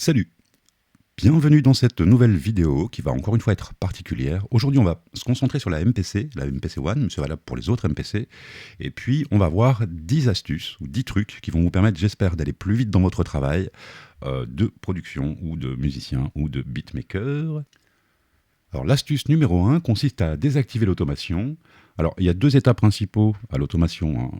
Salut, bienvenue dans cette nouvelle vidéo qui va encore une fois être particulière. Aujourd'hui on va se concentrer sur la MPC One, mais c'est valable pour les autres MPC. Et puis on va voir 10 astuces ou 10 trucs qui vont vous permettre, j'espère, d'aller plus vite dans votre travail de production ou de musicien ou de beatmaker. Alors l'astuce numéro 1 consiste à désactiver l'automation. Alors il y a deux états principaux à l'automation,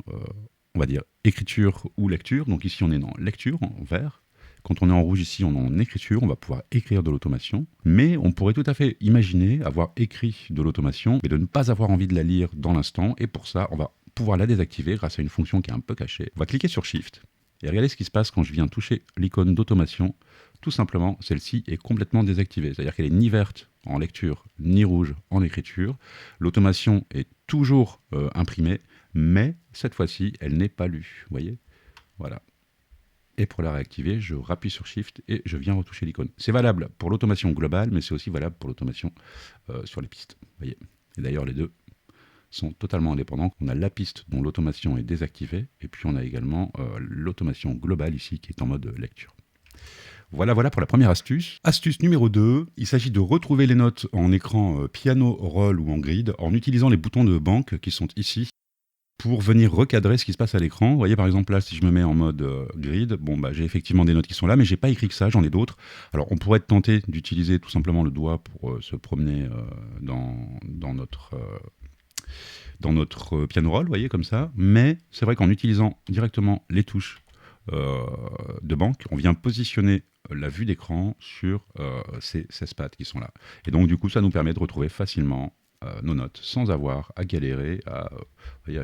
on va dire écriture ou lecture. Donc ici on est en lecture, en vert. Quand on est en rouge ici, on est en écriture, on va pouvoir écrire de l'automation. Mais on pourrait tout à fait imaginer avoir écrit de l'automation et de ne pas avoir envie de la lire dans l'instant. Et pour ça, on va pouvoir la désactiver grâce à une fonction qui est un peu cachée. On va cliquer sur Shift et regardez ce qui se passe quand je viens toucher l'icône d'automation. Tout simplement, celle-ci est complètement désactivée. C'est-à-dire qu'elle est ni verte en lecture, ni rouge en écriture. L'automation est toujours imprimée, mais cette fois-ci, elle n'est pas lue. Vous voyez ? Voilà. Et pour la réactiver, je rappuie sur Shift et je viens retoucher l'icône. C'est valable pour l'automation globale, mais c'est aussi valable pour l'automation sur les pistes. Voyez. Et d'ailleurs, les deux sont totalement indépendants. On a la piste dont l'automation est désactivée, et puis on a également l'automation globale ici qui est en mode lecture. Voilà pour la première astuce. Astuce numéro 2, il s'agit de retrouver les notes en écran piano, roll ou en grid en utilisant les boutons de banque qui sont ici, pour venir recadrer ce qui se passe à l'écran. Vous voyez par exemple là, si je me mets en mode grid, j'ai effectivement des notes qui sont là, mais j'ai pas écrit que ça, j'en ai d'autres. Alors on pourrait être tenté d'utiliser tout simplement le doigt pour se promener dans notre piano roll, vous voyez, comme ça. Mais c'est vrai qu'en utilisant directement les touches de banque, on vient positionner la vue d'écran sur ces 16 pattes qui sont là. Et donc du coup, ça nous permet de retrouver facilement nos notes sans avoir à galérer, à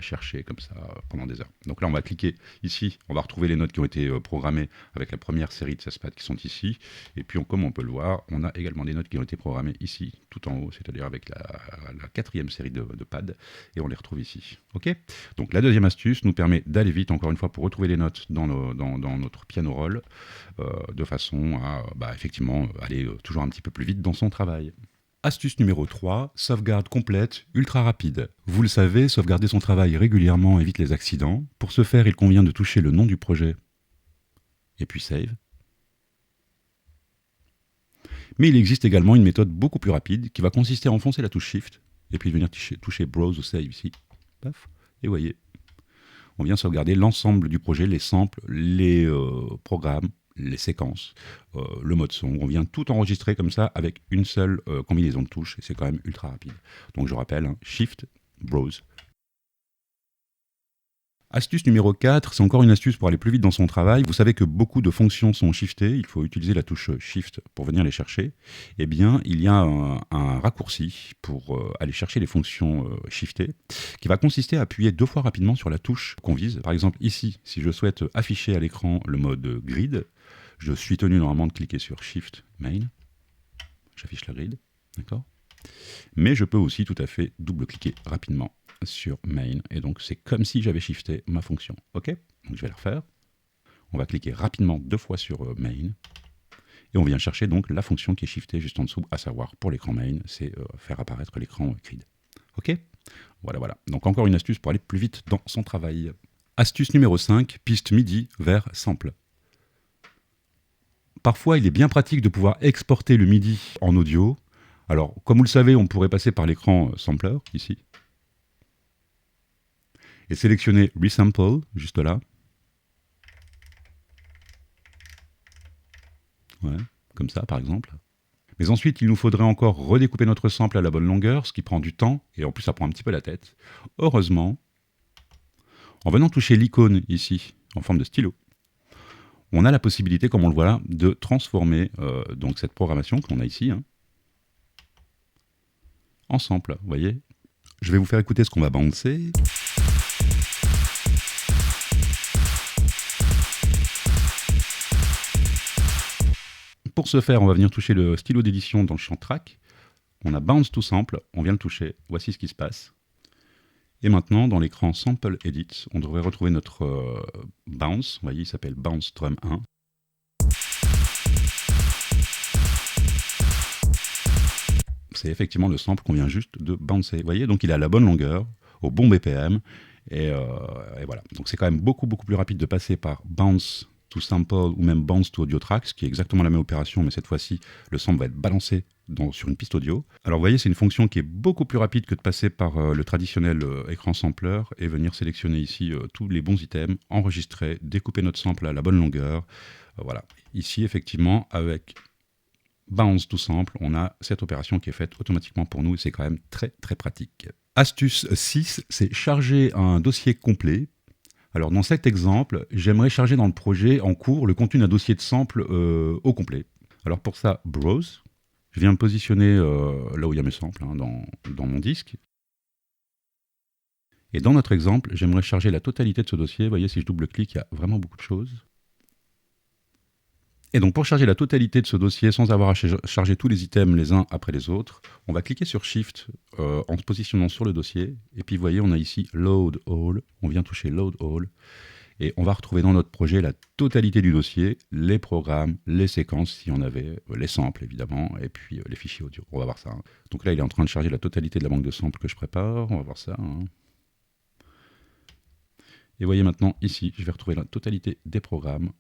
chercher comme ça pendant des heures. Donc là, on va cliquer ici, on va retrouver les notes qui ont été programmées avec la première série de 16 pattes qui sont ici. Et puis, comme on peut le voir, on a également des notes qui ont été programmées ici, tout en haut, c'est-à-dire avec la quatrième série de pads, et on les retrouve ici. Ok ? Donc la deuxième astuce nous permet d'aller vite, encore une fois, pour retrouver les notes dans notre piano roll, de façon à effectivement aller toujours un petit peu plus vite dans son travail. Astuce numéro 3, sauvegarde complète, ultra rapide. Vous le savez, sauvegarder son travail régulièrement évite les accidents. Pour ce faire, il convient de toucher le nom du projet et puis Save. Mais il existe également une méthode beaucoup plus rapide qui va consister à enfoncer la touche Shift et puis venir toucher Browse ou Save ici. Paf. Et voyez, on vient sauvegarder l'ensemble du projet, les samples, les programmes, les séquences, le mode son. On vient tout enregistrer comme ça avec une seule combinaison de touches et c'est quand même ultra rapide. Donc je rappelle, Shift, Browse. Astuce numéro 4, c'est encore une astuce pour aller plus vite dans son travail. Vous savez que beaucoup de fonctions sont shiftées, il faut utiliser la touche Shift pour venir les chercher. Eh bien, il y a un raccourci pour aller chercher les fonctions shiftées qui va consister à appuyer 2 fois rapidement sur la touche qu'on vise. Par exemple, ici, si je souhaite afficher à l'écran le mode grid, je suis tenu normalement de cliquer sur Shift Main. J'affiche la grid, d'accord ? Mais je peux aussi tout à fait double-cliquer rapidement sur Main. Et donc, c'est comme si j'avais shifté ma fonction. OK ? Donc, je vais la refaire. On va cliquer rapidement 2 fois sur Main. Et on vient chercher donc la fonction qui est shiftée juste en dessous, à savoir pour l'écran Main, c'est faire apparaître l'écran grid. OK ? Voilà. Donc, encore une astuce pour aller plus vite dans son travail. Astuce numéro 5, piste MIDI vers sample. Parfois, il est bien pratique de pouvoir exporter le MIDI en audio. Alors, comme vous le savez, on pourrait passer par l'écran sampler, ici, et sélectionner Resample, juste là. Ouais, comme ça, par exemple. Mais ensuite, il nous faudrait encore redécouper notre sample à la bonne longueur, ce qui prend du temps, et en plus, ça prend un petit peu la tête. Heureusement, en venant toucher l'icône ici, en forme de stylo, on a la possibilité, comme on le voit là, de transformer donc cette programmation qu'on a ici en sample. Vous voyez ? Je vais vous faire écouter ce qu'on va bouncer. Pour ce faire, on va venir toucher le stylo d'édition dans le champ Track. On a Bounce to Sample, on vient le toucher. Voici ce qui se passe. Et maintenant, dans l'écran Sample Edit, on devrait retrouver notre Bounce. Vous voyez, il s'appelle Bounce Drum 1. C'est effectivement le sample qu'on vient juste de bouncer. Vous voyez, donc il a la bonne longueur, au bon BPM. Et voilà. Donc c'est quand même beaucoup plus rapide de passer par Bounce to sample ou même bounce to audio tracks, qui est exactement la même opération, mais cette fois-ci, le sample va être balancé sur une piste audio. Alors vous voyez, c'est une fonction qui est beaucoup plus rapide que de passer par le traditionnel écran sampler et venir sélectionner ici tous les bons items, enregistrer, découper notre sample à la bonne longueur. Voilà. Ici, effectivement, avec bounce to sample, on a cette opération qui est faite automatiquement pour nous et c'est quand même très très pratique. Astuce 6, c'est charger un dossier complet. Alors dans cet exemple, j'aimerais charger dans le projet en cours le contenu d'un dossier de sample au complet. Alors pour ça, browse, je viens me positionner là où il y a mes samples, dans mon disque. Et dans notre exemple, j'aimerais charger la totalité de ce dossier. Vous voyez, si je double-clique, il y a vraiment beaucoup de choses. Et donc pour charger la totalité de ce dossier sans avoir à charger tous les items les uns après les autres, on va cliquer sur Shift en se positionnant sur le dossier. Et puis vous voyez, on a ici Load All. On vient toucher Load All. Et on va retrouver dans notre projet la totalité du dossier, les programmes, les séquences si on avait, les samples évidemment, et puis les fichiers audio. On va voir ça. Donc là, il est en train de charger la totalité de la banque de samples que je prépare. On va voir ça. Et vous voyez maintenant ici, je vais retrouver la totalité des programmes.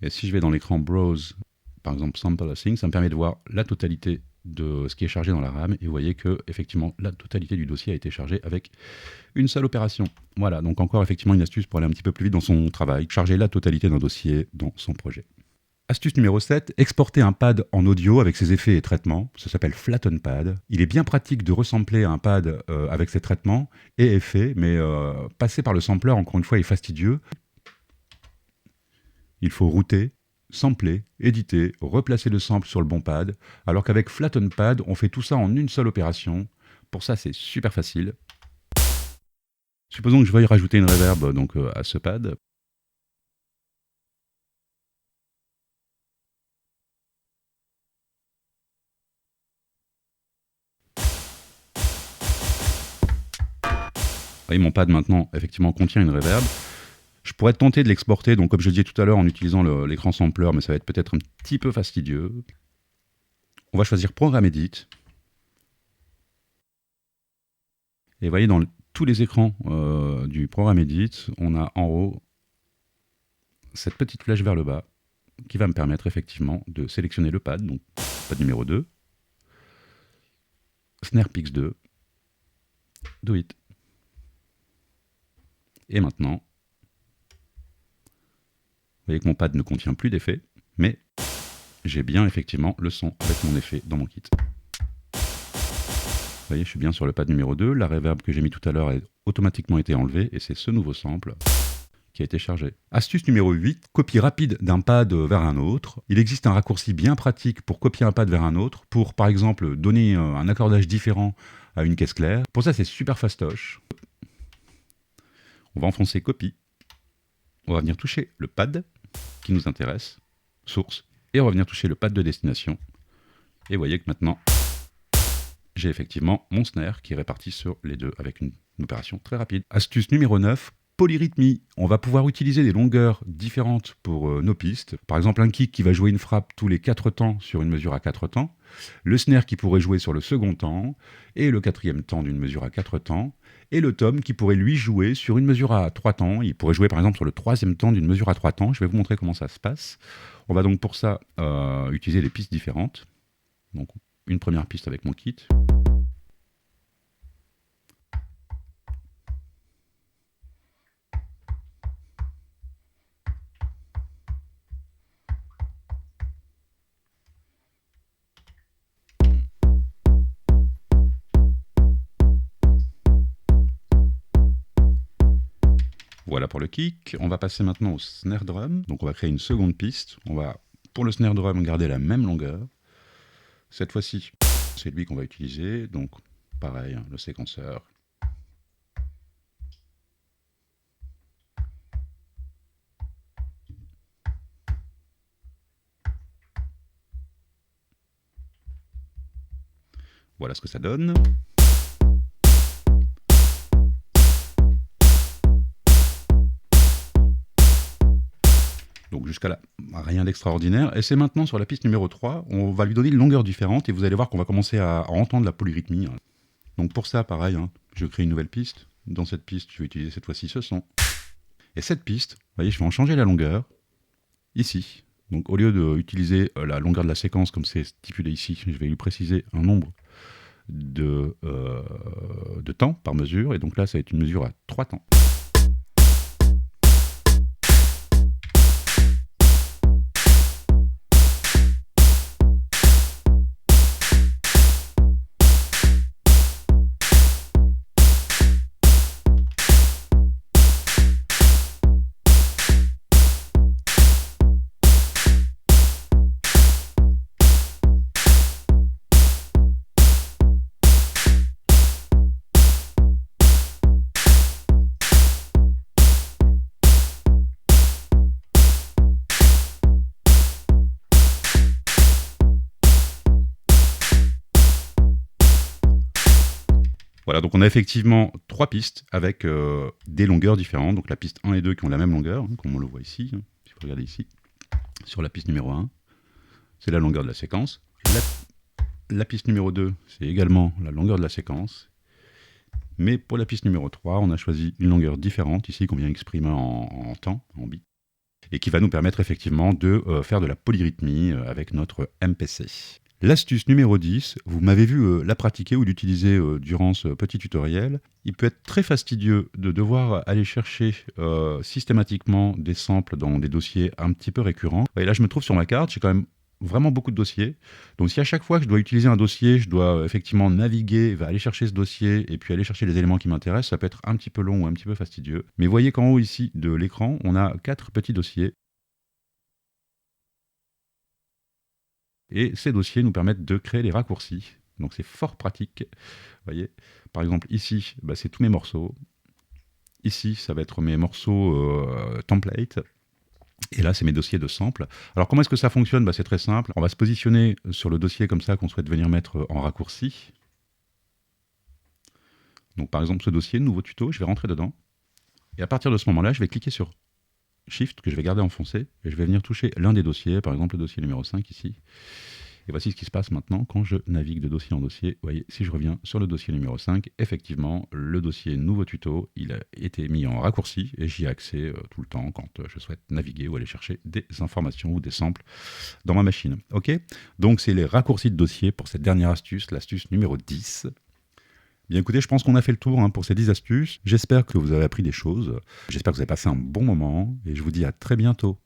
Et si je vais dans l'écran Browse, par exemple Sample Async, ça me permet de voir la totalité de ce qui est chargé dans la RAM. Et vous voyez que effectivement la totalité du dossier a été chargée avec une seule opération. Voilà, donc encore effectivement une astuce pour aller un petit peu plus vite dans son travail, charger la totalité d'un dossier dans son projet. Astuce numéro 7, exporter un pad en audio avec ses effets et traitements. Ça s'appelle Flatten Pad. Il est bien pratique de ressampler un pad avec ses traitements et effets, mais passer par le sampler, encore une fois, est fastidieux. Il faut router, sampler, éditer, replacer le sample sur le bon pad, alors qu'avec Flatten Pad, on fait tout ça en une seule opération. Pour ça, c'est super facile. Supposons que je veuille rajouter une reverb donc, à ce pad. Vous voyez, mon pad maintenant, effectivement, contient une reverb. Je pourrais tenter de l'exporter, donc comme je le disais tout à l'heure, en utilisant l'écran sampler, mais ça va être peut-être un petit peu fastidieux. On va choisir Programme Edit. Et vous voyez, dans tous les écrans du Programme Edit, on a en haut cette petite flèche vers le bas qui va me permettre effectivement de sélectionner le pad, donc pad numéro 2, Snare Pix 2, Do It. Et maintenant, vous voyez que mon pad ne contient plus d'effet, mais j'ai bien effectivement le son avec mon effet dans mon kit. Vous voyez, je suis bien sur le pad numéro 2, la reverb que j'ai mis tout à l'heure a automatiquement été enlevée, et c'est ce nouveau sample qui a été chargé. Astuce numéro 8, copie rapide d'un pad vers un autre. Il existe un raccourci bien pratique pour copier un pad vers un autre, pour par exemple donner un accordage différent à une caisse claire. Pour ça, c'est super fastoche. On va enfoncer copie. On va venir toucher le pad qui nous intéresse, source, et on va venir toucher le pad de destination. Et vous voyez que maintenant, j'ai effectivement mon snare qui est réparti sur les deux avec une opération très rapide. Astuce numéro 9, polyrythmie. On va pouvoir utiliser des longueurs différentes pour nos pistes. Par exemple, un kick qui va jouer une frappe tous les 4 temps sur une mesure à 4 temps, le snare qui pourrait jouer sur le second temps, et le 4e temps d'une mesure à 4 temps, et le tom qui pourrait lui jouer sur une mesure à 3 temps. Il pourrait jouer par exemple sur le 3e temps d'une mesure à 3 temps. Je vais vous montrer comment ça se passe. On va donc pour ça utiliser des pistes différentes. Donc une première piste avec mon kit. Voilà pour le kick. On va passer maintenant au snare drum. Donc on va créer une seconde piste. On va, pour le snare drum, garder la même longueur. Cette fois-ci, c'est lui qu'on va utiliser. Donc pareil, le séquenceur. Voilà ce que ça donne. Donc jusqu'à là, rien d'extraordinaire. Et c'est maintenant sur la piste numéro 3, on va lui donner une longueur différente et vous allez voir qu'on va commencer à entendre la polyrythmie. Donc pour ça, pareil, je crée une nouvelle piste. Dans cette piste, je vais utiliser cette fois-ci ce son. Et cette piste, vous voyez, je vais en changer la longueur, ici. Donc au lieu d'utiliser la longueur de la séquence comme c'est stipulé ici, je vais lui préciser un nombre de temps par mesure. Et donc là, ça va être une mesure à 3 temps. Voilà, donc on a effectivement 3 pistes avec des longueurs différentes. Donc la piste 1 et 2 qui ont la même longueur, comme on le voit ici. Si vous regardez ici, sur la piste numéro 1, c'est la longueur de la séquence. La piste numéro 2, c'est également la longueur de la séquence. Mais pour la piste numéro 3, on a choisi une longueur différente ici qu'on vient exprimer en temps, en bits, et qui va nous permettre effectivement de faire de la polyrythmie avec notre MPC. L'astuce numéro 10, vous m'avez vu la pratiquer ou l'utiliser durant ce petit tutoriel. Il peut être très fastidieux de devoir aller chercher systématiquement des samples dans des dossiers un petit peu récurrents. Et là, je me trouve sur ma carte, j'ai quand même vraiment beaucoup de dossiers. Donc si à chaque fois que je dois utiliser un dossier, je dois effectivement naviguer, aller chercher ce dossier et puis aller chercher les éléments qui m'intéressent, ça peut être un petit peu long ou un petit peu fastidieux. Mais voyez qu'en haut ici de l'écran, on a 4 petits dossiers. Et ces dossiers nous permettent de créer les raccourcis. Donc c'est fort pratique. Vous voyez, par exemple ici, c'est tous mes morceaux. Ici, ça va être mes morceaux template. Et là, c'est mes dossiers de samples. Alors comment est-ce que ça fonctionne? C'est très simple. On va se positionner sur le dossier comme ça qu'on souhaite venir mettre en raccourci. Donc par exemple, ce dossier, nouveau tuto, je vais rentrer dedans. Et à partir de ce moment-là, je vais cliquer sur Shift, que je vais garder enfoncé, et je vais venir toucher l'un des dossiers, par exemple le dossier numéro 5 ici. Et voici ce qui se passe maintenant quand je navigue de dossier en dossier. Vous voyez, si je reviens sur le dossier numéro 5, effectivement, le dossier nouveau tuto, il a été mis en raccourci, et j'y ai accès tout le temps quand je souhaite naviguer ou aller chercher des informations ou des samples dans ma machine. Ok, donc c'est les raccourcis de dossier pour cette dernière astuce, l'astuce numéro 10. Bien écoutez, je pense qu'on a fait le tour pour ces 10 astuces. J'espère que vous avez appris des choses. J'espère que vous avez passé un bon moment et je vous dis à très bientôt.